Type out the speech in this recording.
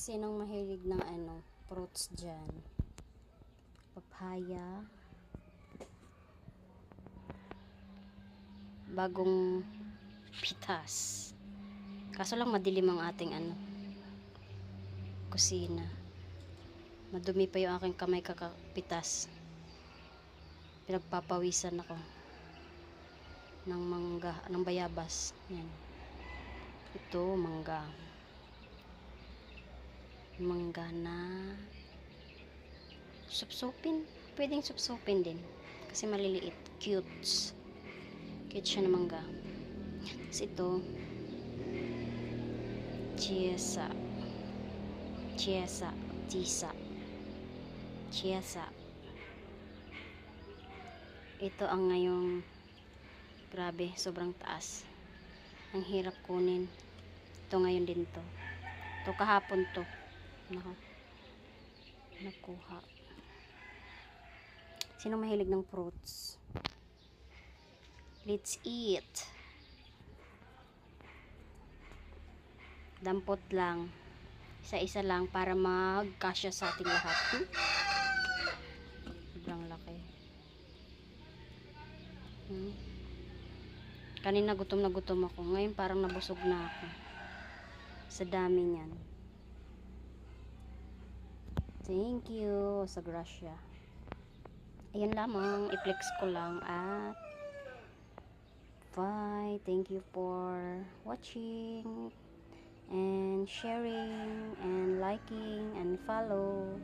Sinong mahilig ng fruits dyan? Papaya. Bagong pitas. Kaso lang madilim ang ating kusina. Madumi pa yung aking kamay kakapitas. Pinagpapawisan ako ng mangga, ng bayabas. Yan. Ito, mangga. Mangga na supsupin. Pwedeng supsupin din. Kasi maliliit. Cute. Cute siya na mangga. Tapos ito, chiesa. Ito ang ngayong grabe, sobrang taas. Ang hirap kunin. Ito ngayon din to. Ito kahapon to. Nakuha. Sino mahilig ng fruits? Let's eat. Dampot lang. Isa-isa lang para magkasya sa ating lahat. Sobrang laki. Kanina gutom na gutom ako. Ngayon parang nabusog na ako. Sa dami niyan. Thank you sa grasya. Ayan lamang. I-flex ko lang at bye. Thank you for watching and sharing and liking and follow.